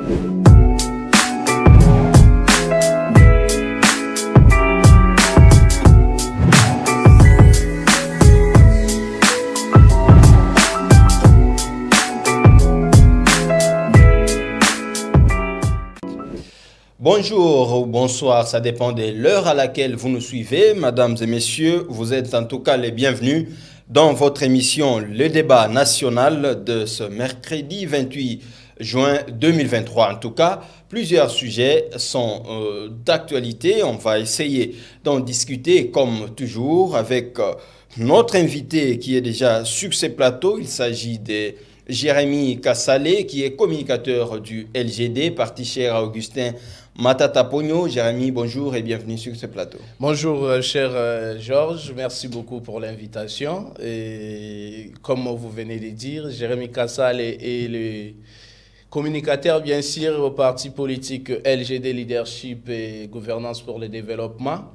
Bonjour ou bonsoir, ça dépend de l'heure à laquelle vous nous suivez. Mesdames et messieurs, vous êtes en tout cas les bienvenus dans votre émission Le Débat National de ce mercredi 28 juin 2023. En tout cas, plusieurs sujets sont d'actualité. On va essayer d'en discuter comme toujours avec notre invité qui est déjà sur ce plateau. Il s'agit de Jérémy Kassalé qui est communicateur du LGD, parti cher à Augustin Matata Pogno. Jérémy, bonjour et bienvenue sur ce plateau. Bonjour, cher Georges. Merci beaucoup pour l'invitation. Et comme vous venez de dire, Jérémy Kassalé est le communicateur, bien sûr, au parti politique LGD Leadership et Gouvernance pour le Développement.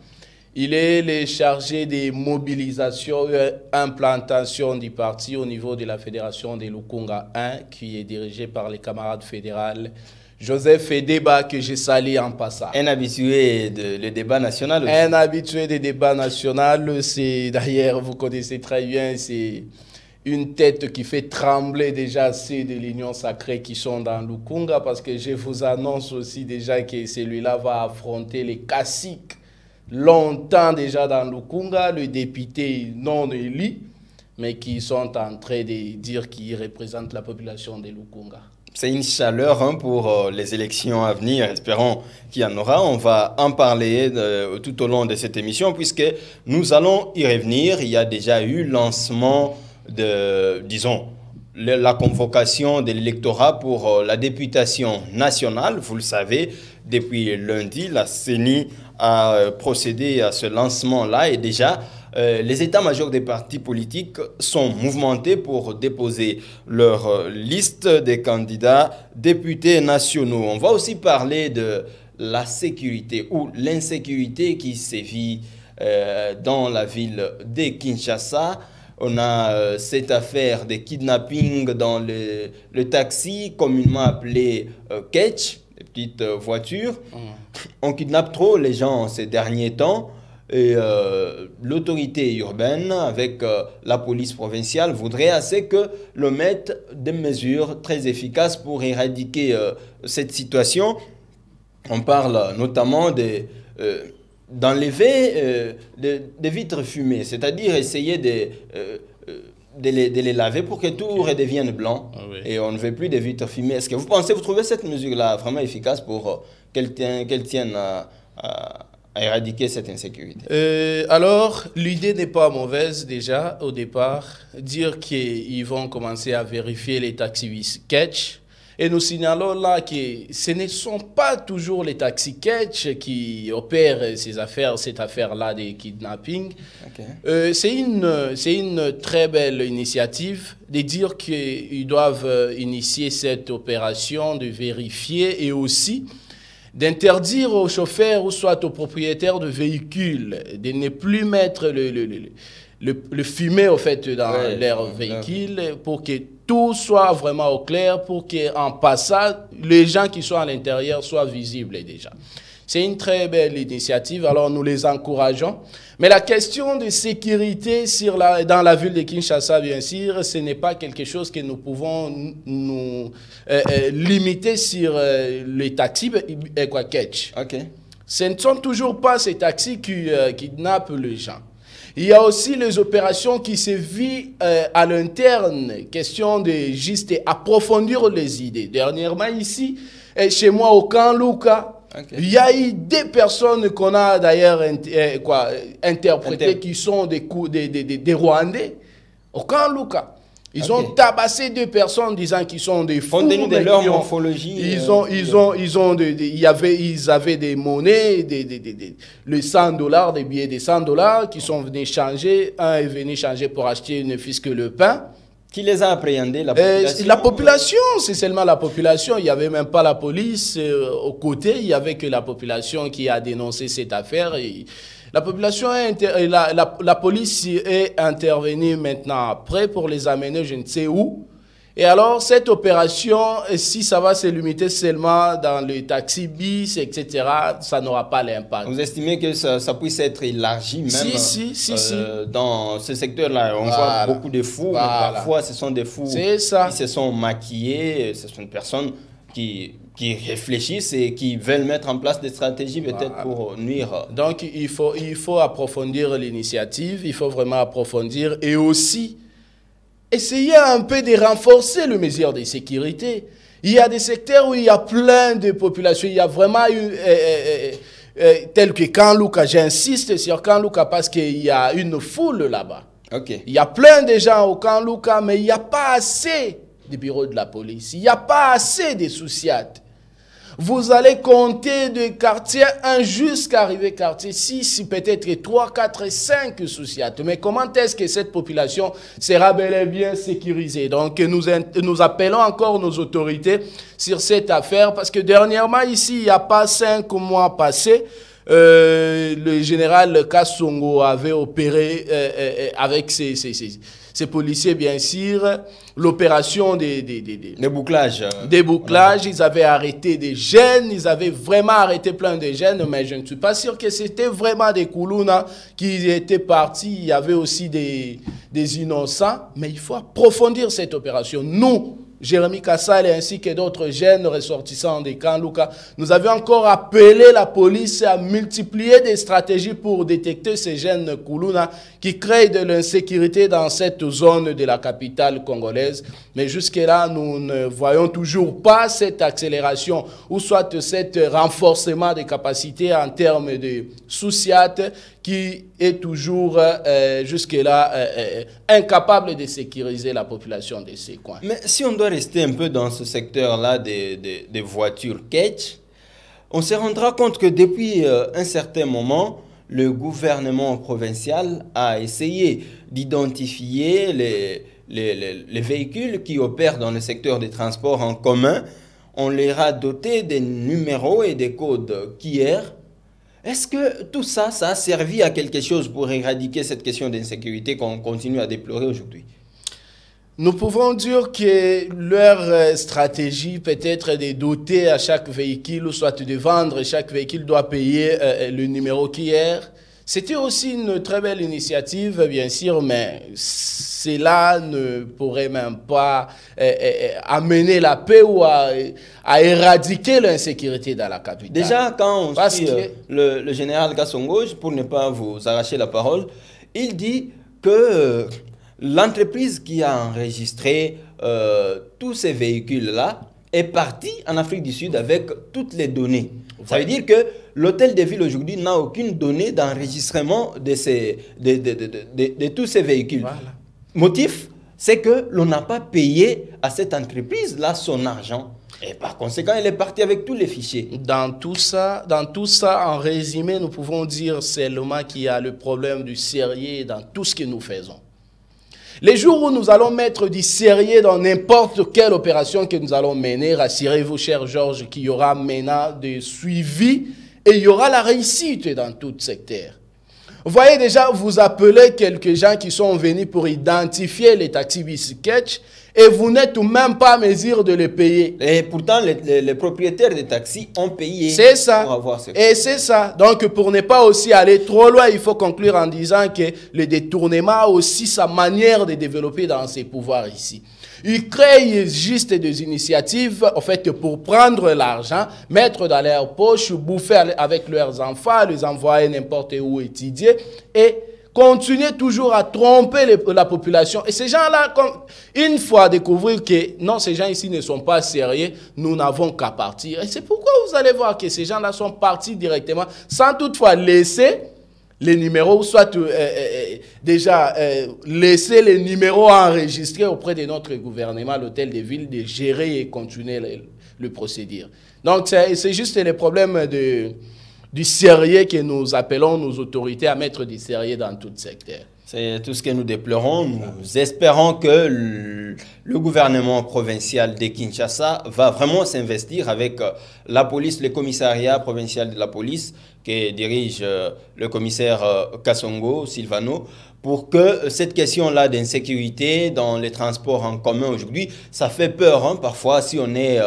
Il est le chargé des mobilisations et implantations du parti au niveau de la Fédération des Lukunga 1, qui est dirigée par les camarades fédérales Joseph Fedeba, que j'ai sali en passant. Un habitué du débat national aussi. Un habitué des débats nationaux, c'est d'ailleurs, vous connaissez très bien, c'est une tête qui fait trembler déjà ceux de l'Union sacrée qui sont dans Lukunga, parce que je vous annonce aussi déjà que celui-là va affronter les caciques longtemps déjà dans Lukunga, le député non élu, mais qui sont en train de dire qu'ils représentent la population de Lukunga. C'est une chaleur pour les élections à venir. Espérons qu'il y en aura. On va en parler tout au long de cette émission puisque nous allons y revenir. Il y a déjà eu lancement de, disons, la convocation de l'électorat pour la députation nationale. Vous le savez, depuis lundi, la CENI a procédé à ce lancement-là et déjà les états-majors des partis politiques sont mouvementés pour déposer leur liste des candidats députés nationaux. On va aussi parler de la sécurité ou l'insécurité qui sévit dans la ville de Kinshasa. On a cette affaire de kidnapping dans le taxi, communément appelé catch, les petites voitures. On kidnappe trop les gens ces derniers temps. Et l'autorité urbaine, avec la police provinciale, voudrait assez que l'on mette des mesures très efficaces pour éradiquer cette situation. On parle notamment d'enlever des vitres fumées, c'est-à-dire essayer de les laver pour que tout redevienne blanc. Ah oui. Et on ne veut plus de vitres fumées. Est-ce que vous trouvez cette mesure-là vraiment efficace pour qu'elle tienne à éradiquer cette insécurité? Alors, l'idée n'est pas mauvaise déjà au départ. Dire qu'ils vont commencer à vérifier les taxis catch. Et nous signalons là que ce ne sont pas toujours les taxis catch qui opèrent cette affaire-là de kidnapping. Okay. C'est une très belle initiative de dire qu'ils doivent initier cette opération, de vérifier et aussi d'interdire aux chauffeurs ou soit aux propriétaires de véhicules de ne plus mettre le fumet au fait dans leur véhicule pour que tout soit vraiment au clair, pour qu'en passant, les gens qui sont à l'intérieur soient visibles déjà. C'est une très belle initiative, alors nous les encourageons. Mais la question de sécurité dans la ville de Kinshasa, bien sûr, ce n'est pas quelque chose que nous pouvons nous limiter sur les taxis catch. Okay. Ce ne sont toujours pas ces taxis qui kidnappent les gens. Il y a aussi les opérations qui se vivent à l'interne, question de juste approfondir les idées. Dernièrement ici, chez moi au camp Luka, okay, il y a eu des personnes qu'on a d'ailleurs interprétées qui sont des Rwandais au camp Luka. Ils ont tabassé deux personnes disant qu'ils sont des fous. Compte-nous de leur morphologie. Ils avaient des monnaies, les $100, des billets de $100 qui sont venus changer. Un est venu changer pour acheter ne fût-ce que le pain. Qui les a appréhendés? La population? La population, c'est seulement la population. Il n'y avait même pas la police aux côtés. Il n'y avait que la population qui a dénoncé cette affaire. La population, la police est intervenue maintenant après pour les amener je ne sais où. Et alors, cette opération, si ça va se limiter seulement dans les taxis bis, etc., ça n'aura pas l'impact. Vous estimez que ça puisse être élargi même dans ce secteur-là? On voit beaucoup de fous, mais parfois ce sont des fous qui se sont maquillés, ce sont des personnes qui réfléchissent et qui veulent mettre en place des stratégies peut-être pour nuire. Donc, il faut approfondir l'initiative, il faut vraiment approfondir et aussi essayer un peu de renforcer les mesures de sécurité. Il y a des secteurs où il y a plein de populations, il y a vraiment tel que Kanlouka, j'insiste sur Kanlouka parce qu'il y a une foule là-bas. Okay. Il y a plein de gens au Kanlouka, mais il n'y a pas assez de bureaux de la police, il n'y a pas assez de souciates. Vous allez compter de quartier 1 jusqu'à arriver quartier 6, peut-être 3, 4, 5 souciates. Mais comment est-ce que cette population sera bel et bien sécurisée? Donc nous appelons encore nos autorités sur cette affaire parce que dernièrement ici, il n'y a pas 5 mois passés, le général Kassongo avait opéré avec ces policiers, bien sûr, l'opération des bouclages. Des bouclages, ils avaient arrêté des jeunes, ils avaient vraiment arrêté plein de jeunes, mais je ne suis pas sûr que c'était vraiment des Koulouna qui étaient partis. Il y avait aussi des innocents, mais il faut approfondir cette opération. Nous, Jérémy Kassal ainsi que d'autres jeunes ressortissants de Kanlouka, nous avions encore appelé la police à multiplier des stratégies pour détecter ces jeunes Koulouna qui créent de l'insécurité dans cette zone de la capitale congolaise. Mais jusque-là, nous ne voyons toujours pas cette accélération ou soit cet renforcement des capacités en termes de souciat qui est toujours jusque-là incapable de sécuriser la population de ces coins. Mais si on doit rester un peu dans ce secteur-là des voitures catch, on se rendra compte que depuis un certain moment, le gouvernement provincial a essayé d'identifier les véhicules qui opèrent dans le secteur des transports en commun. On les a dotés des numéros et des codes QR. Est-ce que tout ça, ça a servi à quelque chose pour éradiquer cette question d'insécurité qu'on continue à déplorer aujourd'hui? Nous pouvons dire que leur stratégie peut être de doter à chaque véhicule, ou soit de vendre, chaque véhicule doit payer le numéro QR. C'était aussi une très belle initiative, bien sûr, mais cela ne pourrait même pas amener la paix ou à éradiquer l'insécurité dans la capitale. Déjà, quand on suit le général Kassongo, pour ne pas vous arracher la parole, il dit que l'entreprise qui a enregistré tous ces véhicules-là est partie en Afrique du Sud avec toutes les données. Ça veut dire que l'hôtel de ville aujourd'hui n'a aucune donnée d'enregistrement de tous ces véhicules. Voilà. Motif, c'est que l'on n'a pas payé à cette entreprise-là son argent. Et par conséquent, elle est partie avec tous les fichiers. Dans tout ça, en résumé, nous pouvons dire seulement qu'il y a le problème du sérieux dans tout ce que nous faisons. Les jours où nous allons mettre du sérieux dans n'importe quelle opération que nous allons mener, rassurez-vous, cher Georges, qu'il y aura maintenant des suivis et il y aura la réussite dans tout secteur. Vous voyez déjà, vous appelez quelques gens qui sont venus pour identifier les taxis bis catch et vous n'êtes même pas à mesure de les payer. Et pourtant, les propriétaires des taxis ont payé. C'est ça. Et c'est ça. Donc, pour ne pas aussi aller trop loin, il faut conclure en disant que le détournement a aussi sa manière de développer dans ses pouvoirs ici. Ils créent juste des initiatives, en fait, pour prendre l'argent, mettre dans leur poche, bouffer avec leurs enfants, les envoyer n'importe où étudier et continuer toujours à tromper la population. Et ces gens-là, une fois découvrir que non, ces gens ici ne sont pas sérieux, nous n'avons qu'à partir. Et c'est pourquoi vous allez voir que ces gens-là sont partis directement, sans toutefois laisser les numéros, soit laisser les numéros enregistrés auprès de notre gouvernement, l'hôtel de ville, de gérer et continuer le procédure. Donc, c'est juste le problème du sérieux que nous appelons nos autorités à mettre du sérieux dans tout secteur. C'est tout ce que nous déplorons. Nous espérons que le gouvernement provincial de Kinshasa va vraiment s'investir avec la police, le commissariat provincial de la police que dirige le commissaire Kassongo Silvano, pour que cette question-là d'insécurité dans les transports en commun aujourd'hui, ça fait peur hein, parfois si on est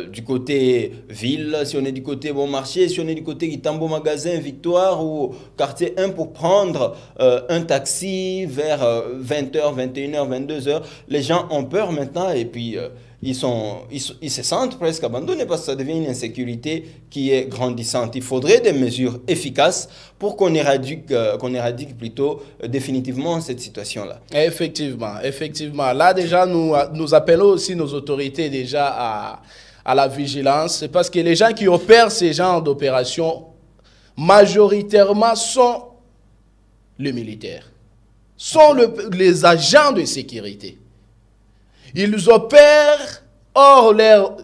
du côté ville, si on est du côté bon marché, si on est du côté Kitambo Magasin, Victoire ou quartier 1 pour prendre un taxi vers 20h, 21h, 22h. Les gens ont peur maintenant et puis ils se sentent presque abandonnés parce que ça devient une insécurité qui est grandissante. Il faudrait des mesures efficaces pour qu'on éradique plutôt définitivement cette situation-là. Effectivement, effectivement. Là déjà, nous appelons aussi nos autorités déjà à la vigilance. C'est parce que les gens qui opèrent ces genres d'opérations, majoritairement sont les militaires, sont les agents de sécurité. Ils opèrent hors leurs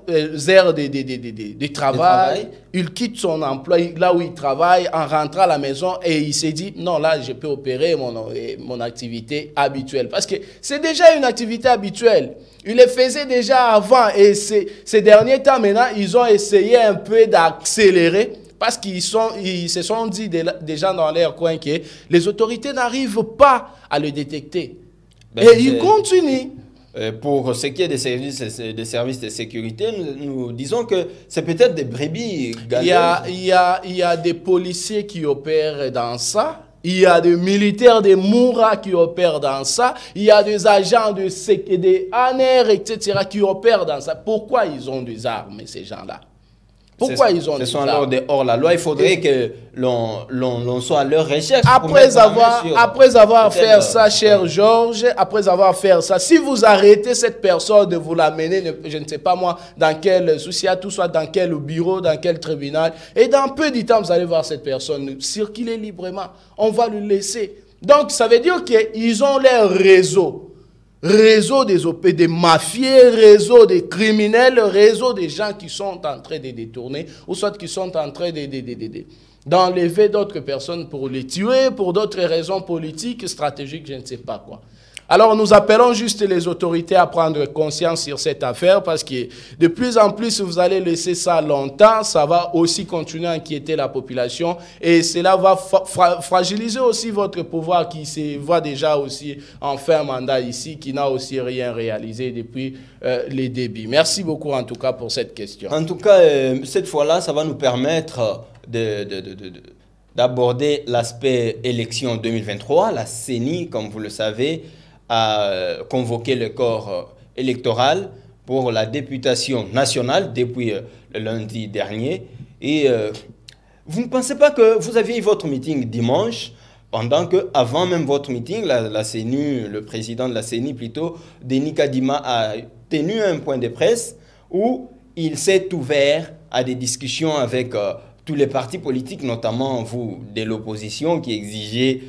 aires de travail. Il quitte son emploi, là où il travaille, en rentrant à la maison et il s'est dit, non, là, je peux opérer mon activité habituelle. Parce que c'est déjà une activité habituelle. Il le faisait déjà avant et ces derniers temps, maintenant, ils ont essayé un peu d'accélérer parce qu'ils se sont dit déjà dans leur coin que les autorités n'arrivent pas à le détecter. Et ils continuent. Pour ce qui est des services de sécurité, nous disons que c'est peut-être des brebis galeuses. Il y a des policiers qui opèrent dans ça. Il y a des militaires des Moura qui opèrent dans ça. Il y a des agents des ANR, etc. qui opèrent dans ça. Pourquoi ils ont des armes, ces gens-là? Pourquoi ils ont des armes? Ce sont alors hors la loi. Il faudrait que l'on soit à leur recherche. Après avoir fait ça, cher Georges, après avoir fait ça, si vous arrêtez cette personne de vous l'amener, je ne sais pas moi, dans quel souci, tout soit dans quel bureau, dans quel tribunal, et dans peu de temps, vous allez voir cette personne circuler librement. On va le laisser. Donc, ça veut dire qu'ils ont leur réseau. Réseau des mafieux, réseau des criminels, réseau des gens qui sont en train de détourner, ou soit qui sont en train d'enlever d'autres personnes pour les tuer, pour d'autres raisons politiques, stratégiques, je ne sais pas quoi. Alors nous appelons juste les autorités à prendre conscience sur cette affaire parce que de plus en plus, si vous allez laisser ça longtemps, ça va aussi continuer à inquiéter la population et cela va fragiliser aussi votre pouvoir qui se voit déjà aussi en fin mandat ici, qui n'a aussi rien réalisé depuis les débuts. Merci beaucoup en tout cas pour cette question. En tout cas, cette fois-là, ça va nous permettre d'aborder l'aspect élection 2023. La CENI, comme vous le savez, a convoqué le corps électoral pour la députation nationale depuis le lundi dernier. Et vous ne pensez pas que vous aviez votre meeting dimanche, pendant que avant même votre meeting, la CENI, le président de la CENI plutôt, Denis Kadima, a tenu un point de presse où il s'est ouvert à des discussions avec tous les partis politiques, notamment vous de l'opposition qui exigez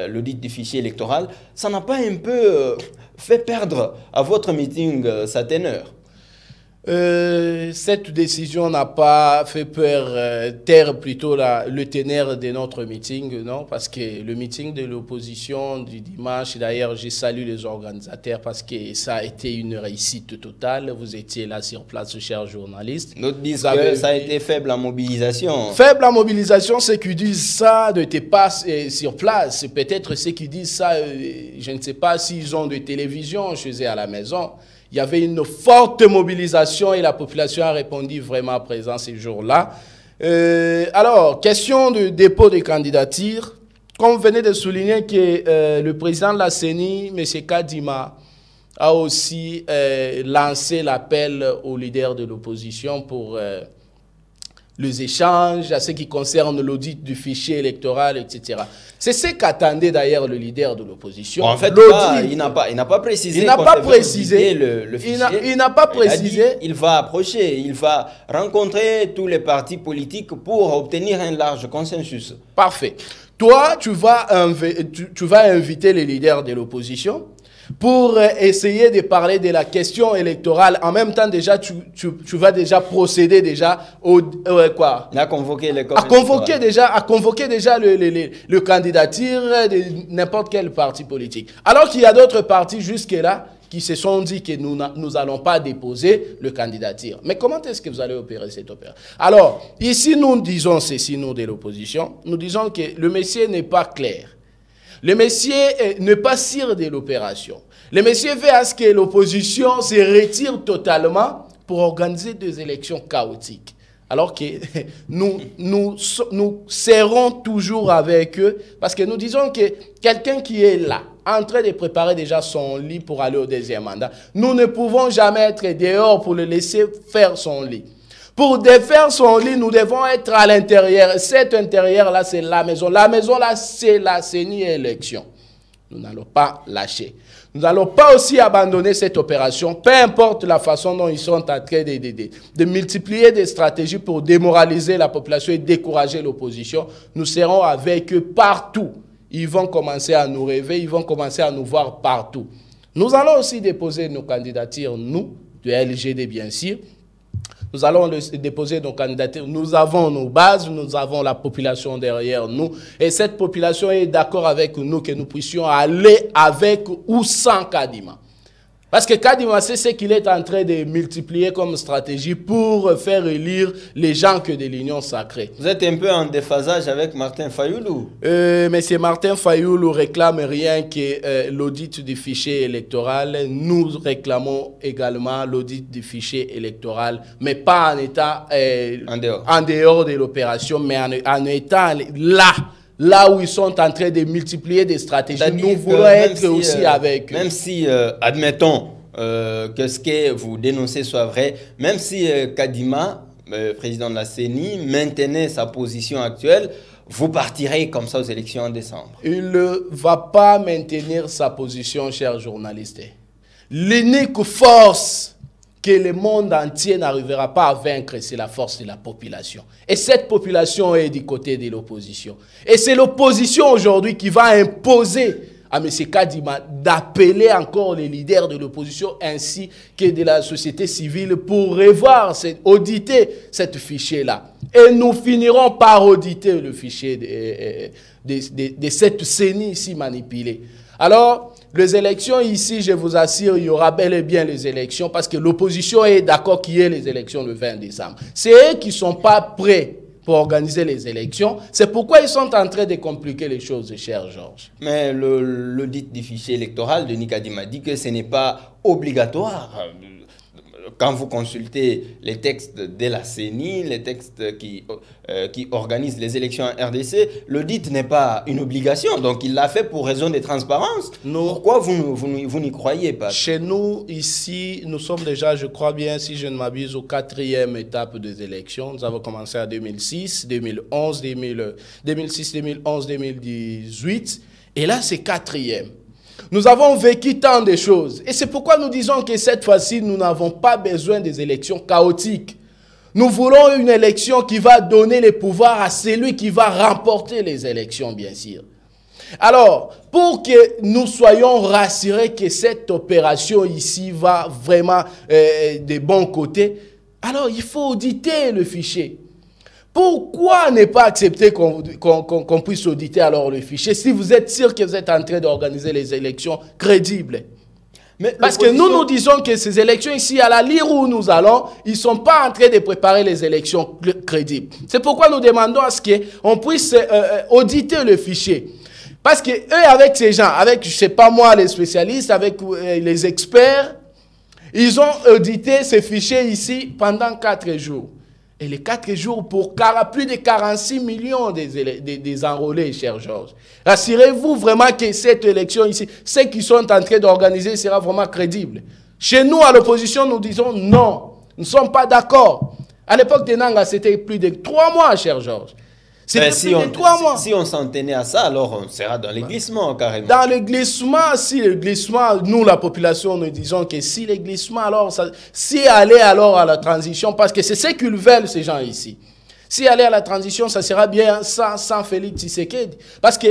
l'audit du fichier électoral. Ça n'a pas un peu fait perdre à votre meeting sa teneur? Cette décision n'a pas fait taire plutôt le teneur de notre meeting, non? Parce que le meeting de l'opposition du dimanche, d'ailleurs, je salue les organisateurs parce que ça a été une réussite totale. Vous étiez là sur place, chers journalistes. D'autres disent que ça a été faible en mobilisation. Faible en mobilisation, ceux qui disent ça n'étaient pas sur place. Peut-être ceux qui disent ça, je ne sais pas s'ils ont de télévision chez eux à la maison. Il y avait une forte mobilisation et la population a répondu vraiment présent ces jours-là. Alors, question de dépôt de candidature. Comme vous venez de souligner que le président de la CENI, M. Kadima, a aussi lancé l'appel aux leaders de l'opposition pour les échanges, à ce qui concerne l'audit du fichier électoral, etc. C'est ce qu'attendait d'ailleurs le leader de l'opposition. Bon, en fait, il n'a pas précisé. Il n'a pas précisé. Le fichier. Il n'a pas précisé. Il va approcher, il va rencontrer tous les partis politiques pour obtenir un large consensus. Parfait. Toi, tu vas inviter les leaders de l'opposition pour essayer de parler de la question électorale. En même temps, déjà, tu vas déjà procéder déjà au quoi? À convoquer les à convoquer déjà le candidature de n'importe quel parti politique. Alors qu'il y a d'autres partis jusque-là qui se sont dit que nous n'allons pas déposer le candidature. Mais comment est-ce que vous allez opérer cette opération? Alors, ici, nous disons ceci, nous de l'opposition, nous disons que le monsieur n'est pas clair. Le monsieur n'est pas sûr de l'opération. Le monsieur veut à ce que l'opposition se retire totalement pour organiser des élections chaotiques. Alors que nous serons toujours avec eux parce que nous disons que quelqu'un qui est là, en train de préparer déjà son lit pour aller au deuxième mandat, nous ne pouvons jamais être dehors pour le laisser faire son lit. Pour défaire son lit, nous devons être à l'intérieur. Cet intérieur-là, c'est la maison. La maison-là, c'est la CENI élection. Nous n'allons pas lâcher. Nous n'allons pas aussi abandonner cette opération, peu importe la façon dont ils sont en train de multiplier des stratégies pour démoraliser la population et décourager l'opposition. Nous serons avec eux partout. Ils vont commencer à nous rêver, ils vont commencer à nous voir partout. Nous allons aussi déposer nos candidatures, nous, de LGD bien sûr. Nous allons déposer nos candidatures. Nous avons nos bases, nous avons la population derrière nous. Et cette population est d'accord avec nous que nous puissions aller avec ou sans Kadima. Parce que Kadima, c'est ce qu'il est en train de multiplier comme stratégie pour faire élire les gens que de l'Union sacrée. Vous êtes un peu en déphasage avec Martin Fayoulou. Monsieur Martin Fayoulou réclame rien que l'audit du fichier électoral. Nous réclamons également l'audit du fichier électoral, mais pas en étant en dehors de l'opération, mais en étant là où ils sont en train de multiplier des stratégies. Nous voulons être aussi avec eux. Même si, admettons que ce que vous dénoncez soit vrai, même si Kadima, président de la CENI, maintenait sa position actuelle, vous partirez comme ça aux élections en décembre. Il ne va pas maintenir sa position, chers journalistes. L'unique force que le monde entier n'arrivera pas à vaincre, c'est la force de la population. Et cette population est du côté de l'opposition. Et c'est l'opposition aujourd'hui qui va imposer à M. Kadima d'appeler encore les leaders de l'opposition ainsi que de la société civile pour revoir, auditer ce fichier-là. Et nous finirons par auditer le fichier de cette CENI ici manipulée. Alors, les élections ici, je vous assure, il y aura bel et bien les élections parce que l'opposition est d'accord qu'il y ait les élections le 20 décembre. C'est eux qui ne sont pas prêts pour organiser les élections. C'est pourquoi ils sont en train de compliquer les choses, cher Georges. Mais l'audit du fichier électoral de Kadima dit que ce n'est pas obligatoire. Quand vous consultez les textes de la CENI, les textes qui organisent les élections en RDC, l'audit n'est pas une obligation. Donc, il l'a fait pour raison de transparence. Pourquoi vous n'y croyez pas? Chez nous, ici, nous sommes déjà, je crois bien, si je ne m'abuse, au 4e étape des élections. Nous avons commencé en 2006, 2011, 2018. Et là, c'est 4e. Nous avons vécu tant de choses. Et c'est pourquoi nous disons que cette fois-ci, nous n'avons pas besoin des élections chaotiques. Nous voulons une élection qui va donner le pouvoir à celui qui va remporter les élections, bien sûr. Alors, pour que nous soyons rassurés que cette opération ici va vraiment de bons côtés, alors il faut auditer le fichier. Pourquoi ne pas accepter qu'on puisse auditer alors le fichier si vous êtes sûr que vous êtes en train d'organiser les élections crédibles? Parce que nous disons que ces élections ici, à la lire où nous allons, ils ne sont pas en train de préparer les élections crédibles. C'est pourquoi nous demandons à ce qu'on puisse auditer le fichier. Parce que eux, avec ces gens, avec, je ne sais pas moi, les spécialistes, avec les experts, ils ont audité ces fichiers ici pendant 4 jours. Et les 4 jours pour plus de 46 millions des enrôlés, cher Georges. Rassurez-vous vraiment que cette élection ici, ceux qui sont en train d'organiser sera vraiment crédible. Chez nous, à l'opposition, nous disons non. Nous ne sommes pas d'accord. À l'époque de Nanga, c'était plus de 3 mois, cher Georges. C'était plus de 3 mois. Si on s'en tenait à ça, alors on sera dans les glissements carrément. Dans le glissement, si le glissement, nous la population, nous disons que si le glissement, alors, si aller alors à la transition, parce que c'est ce qu'ils veulent ces gens ici. Si aller à la transition, ça sera bien sans Félix Tshisekedi. Parce que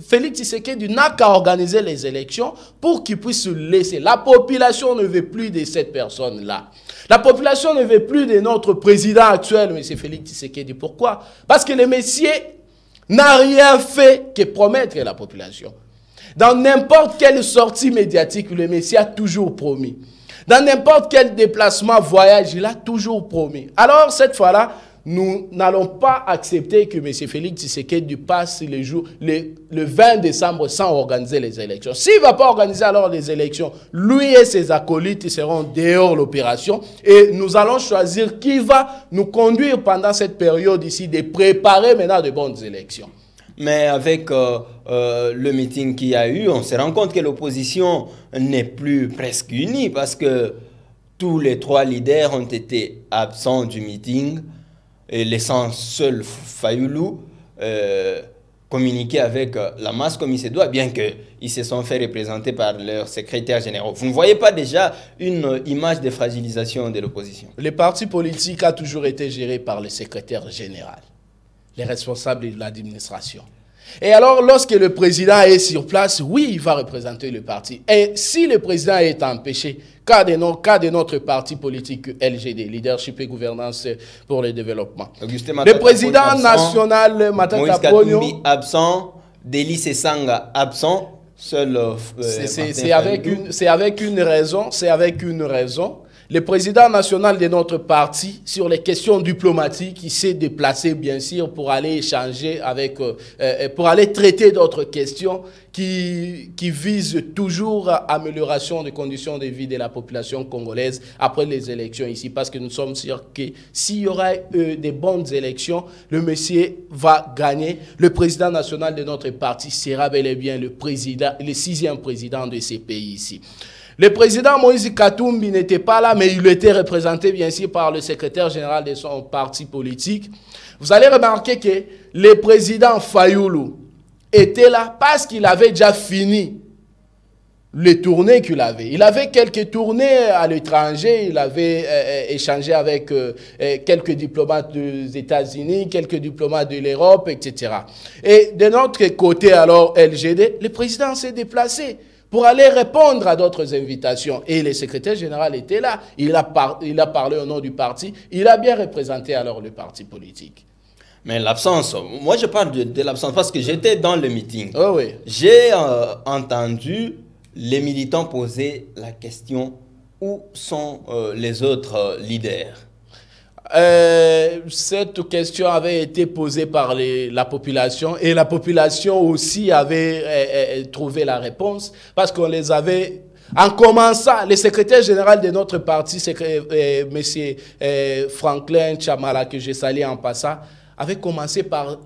Félix Tshisekedi n'a qu'à organiser les élections pour qu'il puisse se laisser. La population ne veut plus de cette personne-là. La population ne veut plus de notre président actuel, M. Félix Tshisekedi. Pourquoi? Parce que le monsieur n'a rien fait que promettre la population. Dans n'importe quelle sortie médiatique, le Messie a toujours promis. Dans n'importe quel déplacement, voyage, il a toujours promis. Alors, cette fois-là, nous n'allons pas accepter que M. Félix Tshisekedi passe le 20 décembre sans organiser les élections. S'il ne va pas organiser alors les élections, lui et ses acolytes seront dehors l'opération et nous allons choisir qui va nous conduire pendant cette période ici de préparer maintenant de bonnes élections. Mais avec le meeting qu'il y a eu, on se rend compte que l'opposition n'est plus presque unie parce que tous les 3 leaders ont été absents du meeting et laissant seul Fayoulou communiquer avec la masse comme il se doit, bien qu'ils se sont fait représenter par leurs secrétaires généraux. Vous ne voyez pas déjà une image de fragilisation de l'opposition? Le parti politique a toujours été géré par le secrétaire général, les responsables de l'administration. Et alors, lorsque le président est sur place, oui, il va représenter le parti. Et si le président est empêché, cas de notre parti politique LGD, Leadership et Gouvernance pour le Développement. Le président national, Matata Ponyo, absent, Deli Sesanga absent, seul... c'est avec une raison. Le président national de notre parti, sur les questions diplomatiques, il s'est déplacé, bien sûr, pour aller échanger avec, pour aller traiter d'autres questions qui visent toujours à l'amélioration des conditions de vie de la population congolaise après les élections ici. Parce que nous sommes sûrs que s'il y aura des bonnes élections, le monsieur va gagner. Le président national de notre parti sera bel et bien le 6e président de ces pays ici. Le président Moïse Katumbi n'était pas là, mais il était représenté bien sûr par le secrétaire général de son parti politique. Vous allez remarquer que le président Fayoulou était là parce qu'il avait déjà fini les tournées qu'il avait. Il avait quelques tournées à l'étranger, il avait échangé avec quelques diplomates des États-Unis, quelques diplomates de l'Europe, etc. Et de notre côté alors LGD, le président s'est déplacé pour aller répondre à d'autres invitations. Et le secrétaire général était là. Il a parlé au nom du parti. Il a bien représenté alors le parti politique. Mais l'absence, moi je parle de l'absence parce que j'étais dans le meeting. Oh oui. J'ai entendu les militants poser la question où sont les autres leaders? Cette question avait été posée par la population et la population aussi avait trouvé la réponse parce qu'on les avait, en commençant, le secrétaire général de notre parti, M. Franklin Chamala, que j'ai salué en passant, avait commencé par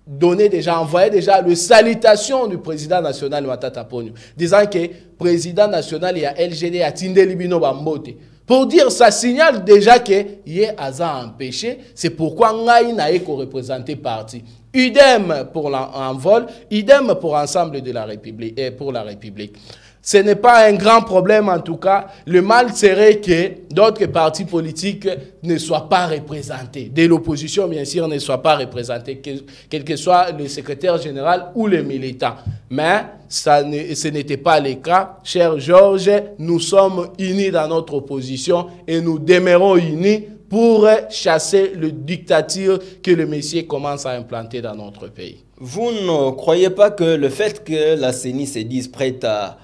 envoyer déjà le salutation du président national Matata Ponyo, disant que le président national et LGD a Tinde Libino Bambote. Pour dire, ça signale déjà que y a empêché, c'est pourquoi Ngaï n'a pas représenté parti. Idem pour l'envol, idem pour l'ensemble de la République et pour la République. Ce n'est pas un grand problème en tout cas. Le mal serait que d'autres partis politiques ne soient pas représentés. De l'opposition, bien sûr, ne soient pas représentés, quel que soit le secrétaire général ou les militants. Mais ce n'était pas le cas. Cher Georges, nous sommes unis dans notre opposition et nous demeurons unis pour chasser le dictature que le Messie commence à implanter dans notre pays. Vous ne croyez pas que le fait que la CENI se dise prête à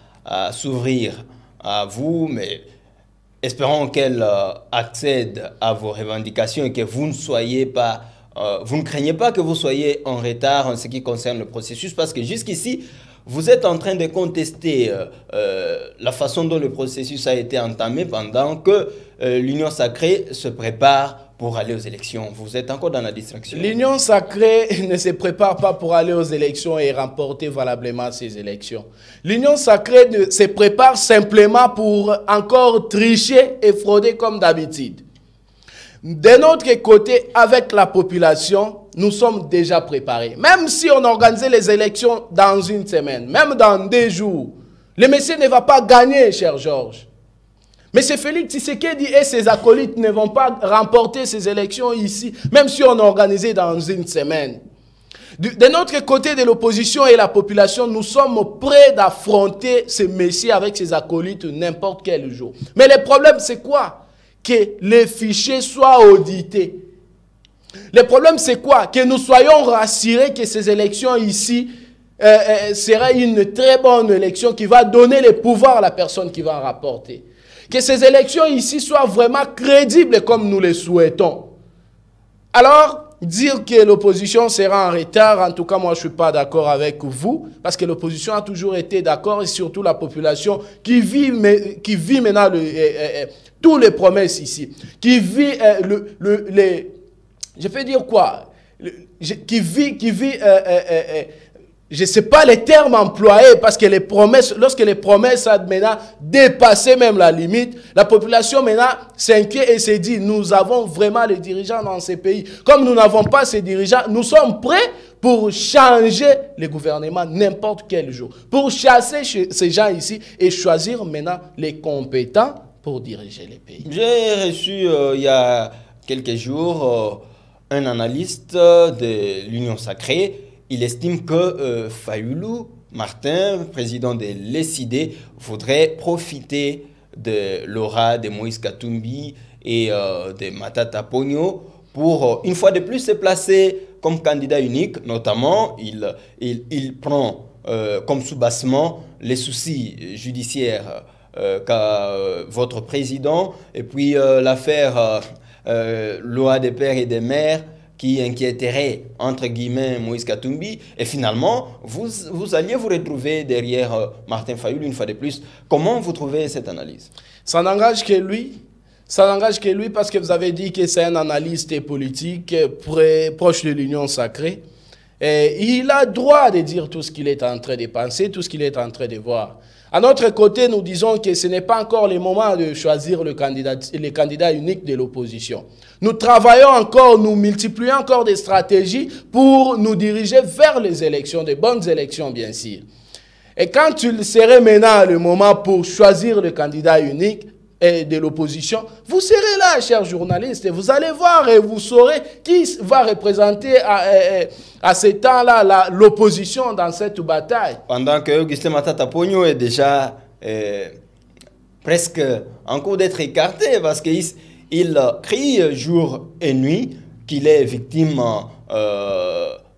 s'ouvrir à vous, mais espérons qu'elle accède à vos revendications et que vous ne soyez pas, vous ne craignez pas que vous soyez en retard en ce qui concerne le processus, parce que jusqu'ici, vous êtes en train de contester la façon dont le processus a été entamé pendant que l'Union sacrée se prépare pour aller aux élections. Vous êtes encore dans la distraction. L'Union sacrée ne se prépare pas pour aller aux élections et remporter valablement ces élections. L'Union sacrée se prépare simplement pour encore tricher et frauder comme d'habitude. De notre côté, avec la population, nous sommes déjà préparés. Même si on organisait les élections dans une semaine, même dans 2 jours, le Messie ne va pas gagner, cher Georges. Mais c'est Félix Tshisekedi et ses acolytes ne vont pas remporter ces élections ici, même si on organisait dans une semaine. De notre côté de l'opposition et la population, nous sommes prêts d'affronter ce Messie avec ses acolytes n'importe quel jour. Mais le problème, c'est quoi? Que les fichiers soient audités. Le problème, c'est quoi? Que nous soyons rassurés que ces élections ici sera une très bonne élection qui va donner les pouvoirs à la personne qui va en rapporter. Que ces élections ici soient vraiment crédibles comme nous les souhaitons. Alors, dire que l'opposition sera en retard, en tout cas, moi, je ne suis pas d'accord avec vous, parce que l'opposition a toujours été d'accord, et surtout la population qui vit maintenant tous les promesses ici, qui vit je peux dire quoi, je ne sais pas les termes employés, parce que les promesses, lorsque les promesses ont maintenant dépassé même la limite, la population maintenant s'inquiète et se dit, nous avons vraiment les dirigeants dans ces pays. Comme nous n'avons pas ces dirigeants, nous sommes prêts pour changer le gouvernement n'importe quel jour, pour chasser ces gens ici et choisir maintenant les compétents pour diriger les pays. J'ai reçu il y a quelques jours un analyste de l'Union Sacrée. Il estime que Fayulu Martin, président de l'ESID, voudrait profiter de l'aura de Moïse Katumbi et de Matata Ponyo pour, une fois de plus, se placer comme candidat unique. Notamment, il prend comme soubassement les soucis judiciaires qu'a votre président, et puis l'affaire loi des pères et des mères qui inquiéterait, entre guillemets, Moïse Katumbi. Et finalement, vous alliez vous retrouver derrière Martin Fayulu une fois de plus. Comment vous trouvez cette analyse? Ça n'engage que lui. Ça n'engage que lui parce que vous avez dit que c'est un analyste politique proche de l'Union Sacrée. Et il a droit de dire tout ce qu'il est en train de penser, tout ce qu'il est en train de voir. À notre côté, nous disons que ce n'est pas encore le moment de choisir le candidat unique de l'opposition. Nous travaillons encore, nous multiplions encore des stratégies pour nous diriger vers les élections, de bonnes élections bien sûr. Et quand il serait maintenant le moment pour choisir le candidat unique de l'opposition, vous serez là, chers journalistes, et vous allez voir et vous saurez qui va représenter à ce temps-là l'opposition dans cette bataille. Pendant que Augustin Matata Ponyo est déjà presque en cours d'être écarté, parce qu'il crie jour et nuit qu'il est victime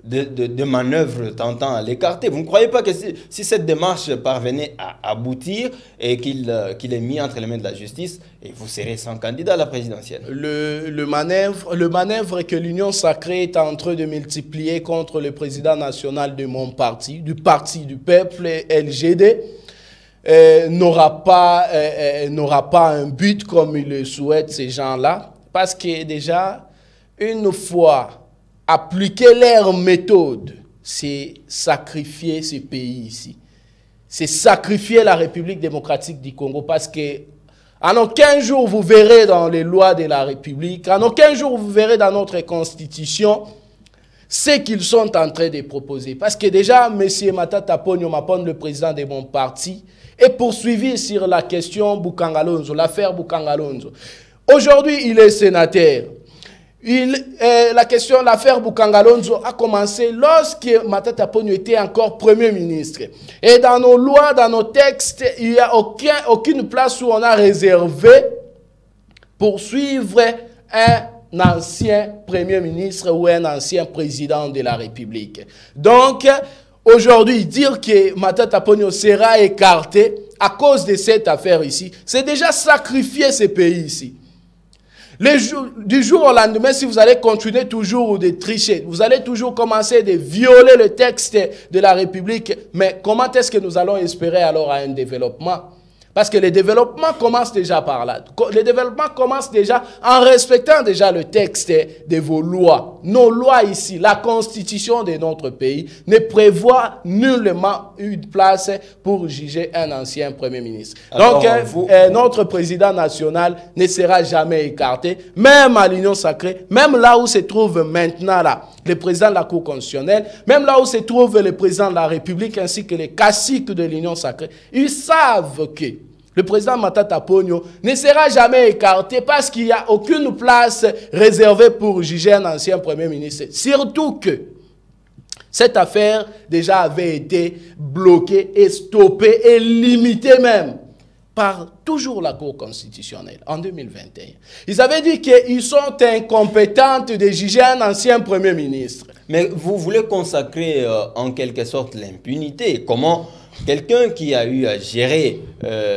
de manœuvres tentant à l'écarter. Vous ne croyez pas que si cette démarche parvenait à aboutir et qu'il est mis entre les mains de la justice, et vous serez sans candidat à la présidentielle? Le manœuvre que l'Union Sacrée est en train de multiplier contre le président national de mon parti, du Parti du Peuple, LGD, n'aura pas un but comme ils le souhaitent ces gens-là, parce que déjà, une fois appliquer leur méthode, c'est sacrifier ce pays ici. C'est sacrifier la République démocratique du Congo, parce que en aucun jour vous verrez dans les lois de la République, en aucun jour vous verrez dans notre constitution ce qu'ils sont en train de proposer. Parce que déjà, M. Matata Ponyo Mapon, le président de mon parti, est poursuivi sur la question Bukangalonzo, l'affaire Bukangalonzo. Aujourd'hui, il est sénateur. L'affaire Bukangalonzo a commencé lorsque Matata Ponyo était encore Premier ministre. Et dans nos lois, dans nos textes, il n'y a aucune place où on a réservé pour suivre un ancien Premier ministre ou un ancien président de la République. Donc, aujourd'hui, dire que Matata Ponyo sera écarté à cause de cette affaire ici, c'est déjà sacrifier ce pays ici. Du jour au lendemain, si vous allez continuer toujours de tricher, vous allez toujours commencer de violer le texte de la République, mais comment est-ce que nous allons espérer alors à un développement? Parce que le développement commence déjà par là. Le développement commence déjà en respectant déjà le texte de vos lois. Nos lois ici, la constitution de notre pays ne prévoit nullement une place pour juger un ancien Premier ministre. Alors, donc, notre président national ne sera jamais écarté, même à l'Union Sacrée, même là où se trouve maintenant là, le président de la Cour constitutionnelle, même là où se trouve le président de la République ainsi que les caciques de l'Union Sacrée. Ils savent que le président Matata Ponyo ne sera jamais écarté parce qu'il n'y a aucune place réservée pour juger un ancien Premier ministre. Surtout que cette affaire déjà avait été bloquée et stoppée et limitée même par toujours la Cour constitutionnelle en 2021. Ils avaient dit qu'ils sont incompétents de juger un ancien Premier ministre. Mais vous voulez consacrer en quelque sorte l'impunité. Comment quelqu'un qui a eu à gérer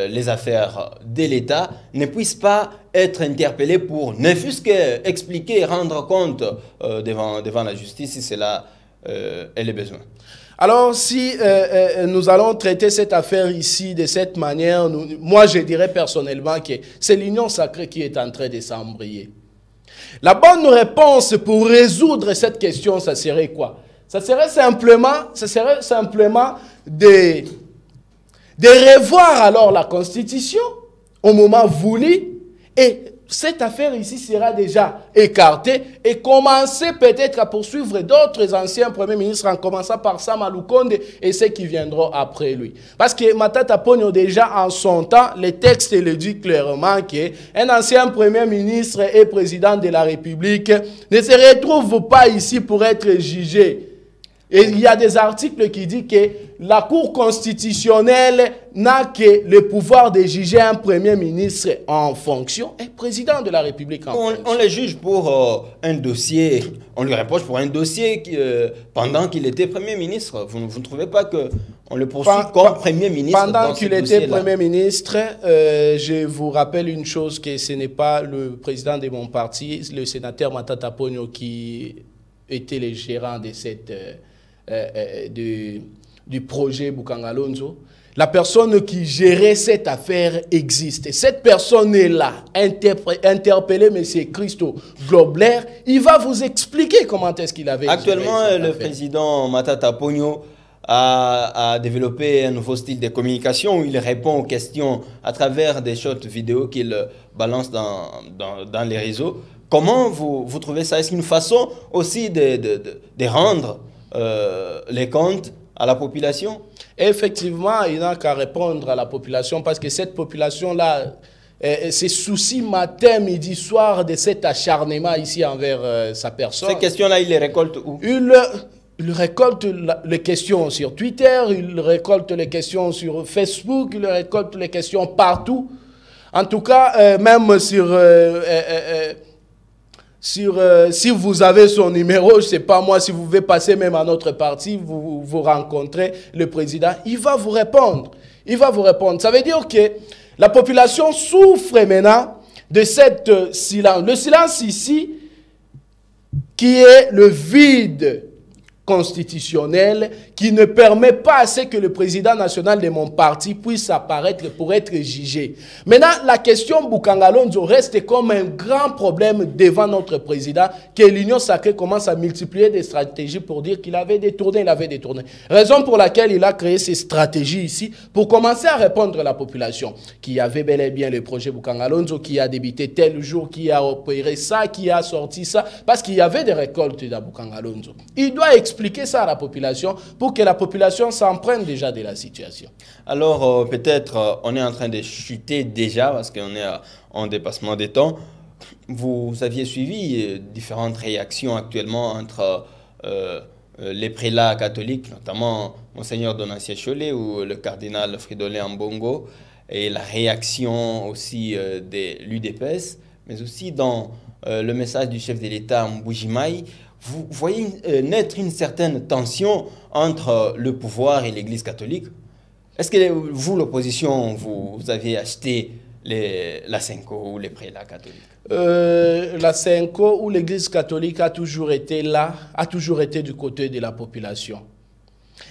les affaires de l'État ne puisse pas être interpellé pour ne fût-ce qu'expliquer, rendre compte devant la justice si cela est le besoin. Alors, si nous allons traiter cette affaire ici de cette manière, moi je dirais personnellement que c'est l'union sacrée qui est en train de s'embrayer. La bonne réponse pour résoudre cette question, ça serait quoi? Ça serait simplement de revoir alors la Constitution au moment voulu, et cette affaire ici sera déjà écartée et commencer peut-être à poursuivre d'autres anciens premiers ministres, en commençant par Sama Lukonde et ceux qui viendront après lui. Parce que Matata Ponyo, déjà en son temps, le texte le dit clairement qu'un ancien premier ministre et président de la République ne se retrouve pas ici pour être jugé. Et il y a des articles qui disent que la Cour constitutionnelle n'a que le pouvoir de juger un premier ministre en fonction et président de la République en fonction. On le juge pour un dossier, on lui reproche pour un dossier pendant qu'il était premier ministre. Vous ne trouvez pas qu'on le poursuit comme premier ministre? Pendant qu'il était premier ministre, je vous rappelle une chose, que ce n'est pas le président de mon parti, le sénateur Matata Ponyo, qui était le gérant de cette... du projet Bukangalonzo. La personne qui gérait cette affaire existe. Et cette personne est là, interpellée M. Christo Globler. Il va vous expliquer comment est-ce qu'il avait actuellement, géré cette le affaire. président Matata Ponyo a développé un nouveau style de communication où il répond aux questions à travers des shorts vidéo qu'il balance dans les réseaux. Comment vous trouvez ça? Est-ce une façon aussi de rendre les comptes à la population? Effectivement, il n'a qu'à répondre à la population, parce que cette population-là se soucie matin, midi, soir de cet acharnement ici envers sa personne. Ces questions-là, il les récolte où? Il récolte les questions sur Twitter, il récolte les questions sur Facebook, il récolte les questions partout. En tout cas, même si vous avez son numéro, je ne sais pas moi, si vous voulez passer même à notre parti, vous rencontrez le président, il va vous répondre. Il va vous répondre. Ça veut dire que la population souffre maintenant de cette silence. Le silence ici, qui est le vide constitutionnel, qui ne permet pas à ce que le président national de mon parti puisse apparaître pour être jugé. Maintenant, la question Bukangalonzo reste comme un grand problème devant notre président, que l'Union sacrée commence à multiplier des stratégies pour dire qu'il avait détourné, Raison pour laquelle il a créé ces stratégies ici, pour commencer à répondre à la population, qui avait bel et bien le projet Bukangalonzo, qui a débuté tel jour, qui a opéré ça, qui a sorti ça, parce qu'il y avait des récoltes dans Bukangalonzo. Il doit expliquer ça à la population pour que la population s'en prenne déjà de la situation. Alors, peut-être on est en train de chuter déjà parce qu'on est en dépassement des temps. Vous aviez suivi différentes réactions actuellement entre les prélats catholiques, notamment Monseigneur Donatien Cholet ou le cardinal Fridolin Ambongo, et la réaction aussi de l'UDPS, mais aussi dans le message du chef de l'État Mboujimaï. Vous voyez naître une certaine tension entre le pouvoir et l'Église catholique. Est-ce que vous, l'opposition, vous avez acheté la Senko ou les prélats catholiques? La Senko ou l'Église catholique a toujours été là, a toujours été du côté de la population.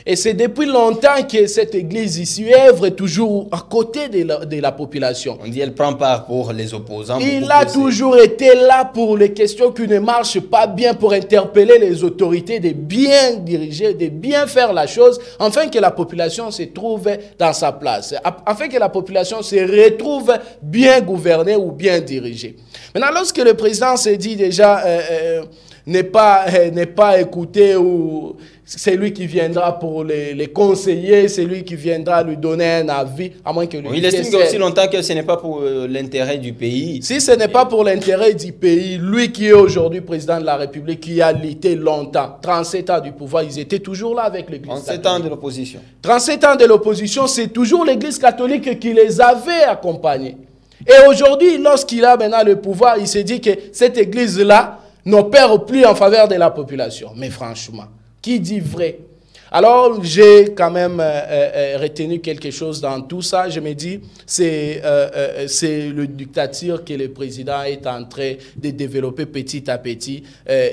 Et c'est depuis longtemps que cette église ici œuvre toujours à côté de la population. On dit qu'elle prend part pour les opposants. Il a toujours été là pour les questions qui ne marchent pas bien, pour interpeller les autorités de bien diriger, de bien faire la chose, afin que la population se trouve dans sa place, afin que la population se retrouve bien gouvernée ou bien dirigée. Maintenant, lorsque le président s'est dit déjà n'est pas écouté, ou c'est lui qui viendra pour les conseiller, c'est lui qui viendra lui donner un avis, à moins que lui... Il estime aussi longtemps que ce n'est pas pour l'intérêt du pays. Si ce n'est pas pour l'intérêt du pays, lui qui est aujourd'hui président de la République, qui a lutté longtemps, 37 ans du pouvoir, ils étaient toujours là avec l'Église catholique. 37 ans de l'opposition. 37 ans de l'opposition, c'est toujours l'Église catholique qui les avait accompagnés. Et aujourd'hui, lorsqu'il a maintenant le pouvoir, il s'est dit que cette Église-là n'opère plus en faveur de la population. Mais franchement, qui dit vrai? Alors, j'ai quand même retenu quelque chose dans tout ça. Je me dis, c'est le dictature que le président est en train de développer petit à petit,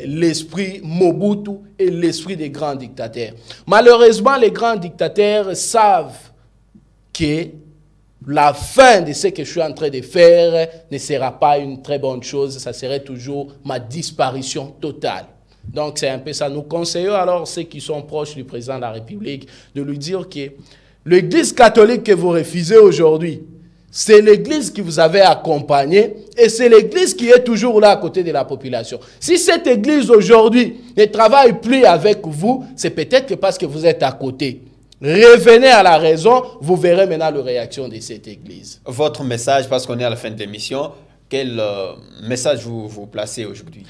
l'esprit Mobutu et l'esprit des grands dictateurs. Malheureusement, les grands dictateurs savent que la fin de ce que je suis en train de faire ne sera pas une très bonne chose. Ça serait toujours ma disparition totale. Donc, c'est un peu ça. Nous conseillons alors ceux qui sont proches du président de la République de lui dire que l'église catholique que vous refusez aujourd'hui, c'est l'église qui vous avait accompagné et c'est l'église qui est toujours là à côté de la population. Si cette église aujourd'hui ne travaille plus avec vous, c'est peut-être que parce que vous êtes à côté. Revenez à la raison, vous verrez maintenant la réaction de cette église. Votre message, parce qu'on est à la fin de l'émission, quel message vous placez aujourd'hui?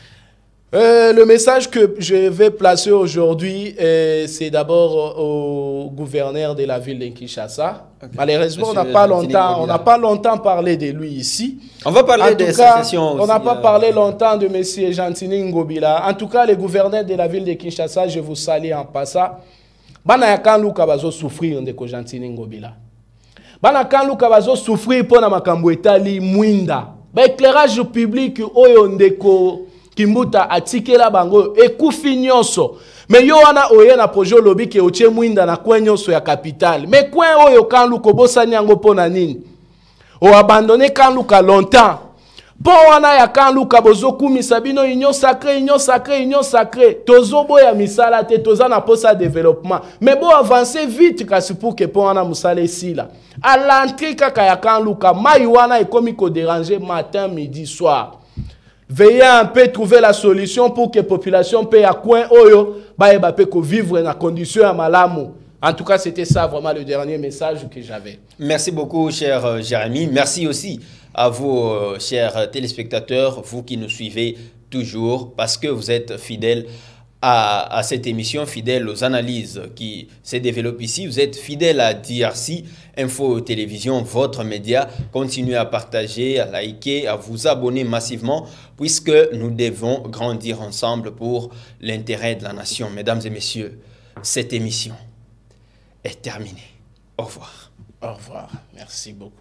Le message que je vais placer aujourd'hui, c'est d'abord au gouverneur de la ville de Kinshasa. Okay. Malheureusement, on n'a pas longtemps parlé de lui ici. On va parler des sessions aussi. On n'a pas parlé longtemps de M. Gentini Ngobila. En tout cas, le gouverneur de la ville de Kinshasa, je vous salue en passant. Bana ya kan luka bazo souffrir ndeko Gentini Ngobila. Bana kan luka bazo souffrir pona makambo etali mwinda. Ba éclairage public oyo ndeko Kimbuta atikela bango ekufi nyonso. Mais yo wana oye na projet lobby ke otie mwinda na kwen nyonso ya capital. Mais kwen oyo kan luka bosani yango pona nini? O abandonné kan luka longtemps. Po wana ya kan luka bozoku misabino union sacrée, union sacrée, union sacrée. Tozobo ya misala te toza na posa développement. Mais bon avancer vite kasi pour que po wana musale sila. À l'entrée kaka ya kan luka mai wana ekomi ko déranger matin, midi, soir. Veillez un peu trouver la solution pour que la population paye à coin oyo ba pe ko vivre dans condition à malamu. En tout cas, c'était ça vraiment le dernier message que j'avais. Merci beaucoup, cher Jérémy. Merci aussi à vous, chers téléspectateurs, vous qui nous suivez toujours, parce que vous êtes fidèles à cette émission, fidèles aux analyses qui se développent ici. Vous êtes fidèles à DRC, Info Télévision, votre média. Continuez à partager, à liker, à vous abonner massivement, puisque nous devons grandir ensemble pour l'intérêt de la nation. Mesdames et messieurs, cette émission est terminée. Au revoir. Au revoir. Merci beaucoup.